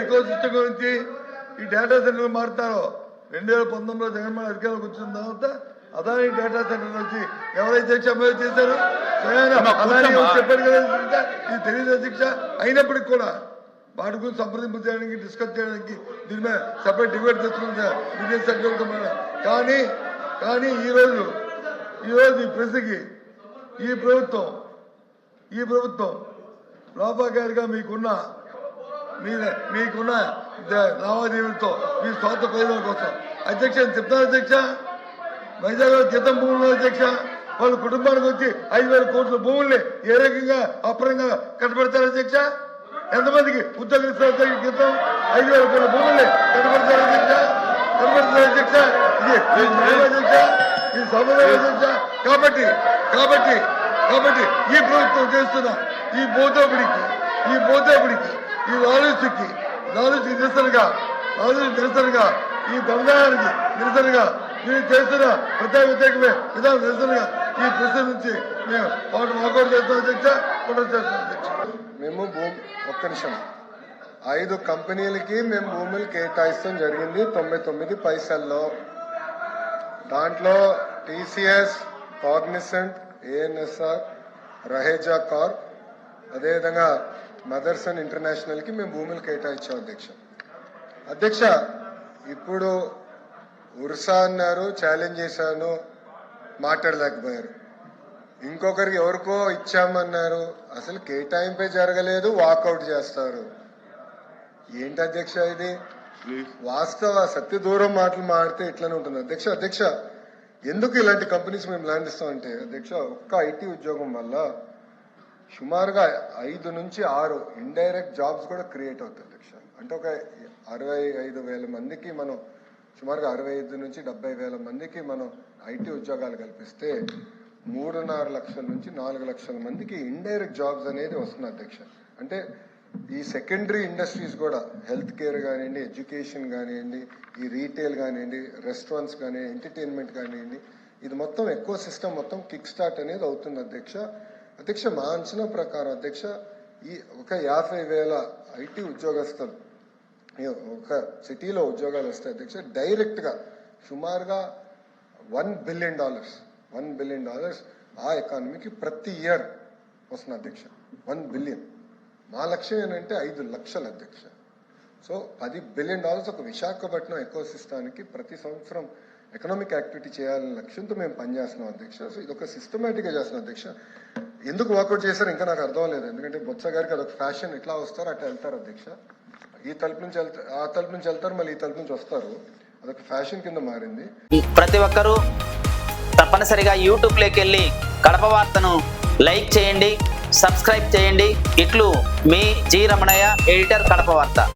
Eco system గురించి ఈ data centre మారుతారో 2019లో Jaganmohan అధికారంలోకి వచ్చిన తర్వాత అదాని డేటా సెంటర్ వచ్చి ఎవరైతే అమలు చేశారో అదాని చెప్పారు కదా ఇది తెలియదు అధ్యక్ష. అయినప్పటికీ కూడా వాటి గురించి సంప్రదింపు చేయడానికి డిస్కస్ చేయడానికి దీని మీద సపరేట్ డిబేట్ తెచ్చుకుంటా బిజినెస్ సెక్టర్. కానీ ఈరోజు ఈ ప్రశ్నకి ఈ ప్రభుత్వం లోపాకారిగా మీకున్న లావాదేవీలతో మీ స్వార్థ ప్రయోజనం కోసం అధ్యక్ష చెప్తాను అధ్యక్ష. వైజాగ్లో గీతం భూములు అధ్యక్ష వాళ్ళ కుటుంబానికి వచ్చి 5,000 కోట్ల భూముల్ని ఏ రకంగా అపరంగా కట్టబెడతారు అధ్యక్ష? ఎంతమందికి ఉద్యోగం ఇస్తారు? గీతం 5,000 కోట్ల భూముల్ని కట్టబెడతారు అధ్యక్ష. అధ్యక్ష ఇది సమాధానం అధ్యక్ష. కాబట్టి ఈ ప్రభుత్వం చేస్తున్న ఈ పోతోపిడికి ఈ లాలూచికి నిరసనగా ఈ దందానికి నిరసనగా మీరు చేస్తున్న వ్యతిరేకమే విధానం నిరసనగా ఈ ప్రశ్న నుంచి మేము వాకౌట్ చేస్తాం అధ్యక్ష. మేము ఒక్క నిమిషం 5 కంపెనీలకి మేము భూములు కేటాయిస్తాం జరిగింది 99 పైసల్లో. దాంట్లో TCS, Cognizant, ANSR, Raheja Corp, అదేవిధంగా మదర్సన్ ఇంటర్నేషనల్కి మేము భూములు కేటాయించాం అధ్యక్ష. ఇప్పుడు ఉర్సా అన్నారు, ఛాలెంజ్ చేశాను, మాట్లాడలేకపోయారు. ఇంకొకరికి ఎవరికో ఇచ్చామన్నారు, అసలు కేటాయింపే జరగలేదు, వాకౌట్ చేస్తారు. ఏంటి అధ్యక్ష ఇది? వాస్తవ సత్య దూరం మాటలు మాడితే ఇట్లనే ఉంటుంది అధ్యక్ష. ఎందుకు ఇలాంటి కంపెనీస్ మేము ల్యాండ్ ఇస్తామంటే అధ్యక్ష, ఒక్క IT ఉద్యోగం వల్ల సుమారుగా 5 నుంచి 6 ఇండైరెక్ట్ జాబ్స్ కూడా క్రియేట్ అవుతాయి అధ్యక్ష. అంటే ఒక 65,000 మందికి మనం సుమారుగా 65 నుంచి 70,000 మందికి మనం IT ఉద్యోగాలు కల్పిస్తే 3.5 లక్షల నుంచి 4 లక్షల మందికి ఇండైరెక్ట్ జాబ్స్ అనేది వస్తుంది అధ్యక్ష. అంటే ఈ సెకండరీ ఇండస్ట్రీస్ కూడా హెల్త్ కేర్ కానివ్వండి, ఎడ్యుకేషన్ కానివ్వండి, ఈ రీటైల్ కానివ్వండి, రెస్టారెంట్స్ కానివ్వండి, ఎంటర్టైన్మెంట్ కానివ్వండి, ఇది మొత్తం ఎకో సిస్టమ్ మొత్తం కిక్ స్టార్ట్ అనేది అవుతుంది అధ్యక్ష. మా అంచనా ప్రకారం అధ్యక్ష ఈ ఒక 50,000 IT ఉద్యోగస్తులు ఒక సిటీలో ఉద్యోగాలు వస్తాయి అధ్యక్ష. డైరెక్ట్గా సుమారుగా $1 బిలియన్ ఆ ఎకానమీకి ప్రతి ఇయర్ వస్తుంది అధ్యక్ష. 1 బిలియన్. మా లక్ష్యం ఏంటంటే 5 లక్షలు అధ్యక్ష. సో $10 బిలియన్ ఒక విశాఖపట్నం ఎకో సిస్టానికి ప్రతి సంవత్సరం ఎకనామిక్ యాక్టివిటీ చేయాలనే లక్ష్యంతో మేము పనిచేస్తున్నాం అధ్యక్ష. సో ఇది ఒక సిస్టమేటిక్గా చేస్తున్నాం అధ్యక్ష. ఎందుకు వాకౌట్ చేశారు ఇంకా నాకు అర్థం లేదు. ఎందుకంటే బొత్స గారికి అదొక ఫ్యాషన్, ఎట్లా వస్తారు అట్లా వెళ్తారు అధ్యక్ష. ఈ తలుపు నుంచి ఆ తలుపు నుంచి వెళ్తారు, మళ్ళీ ఈ తలుపు నుంచి వస్తారు. అదొక ఫ్యాషన్ కింద మారింది. ప్రతి ఒక్కరూ తప్పనిసరిగా యూట్యూబ్లోకి వెళ్ళి కడప వార్తను లైక్ చేయండి, సబ్స్క్రైబ్ చేయండి. ఇట్లు మీ జి రమణయ్య, ఎడిటర్, కడప వార్త.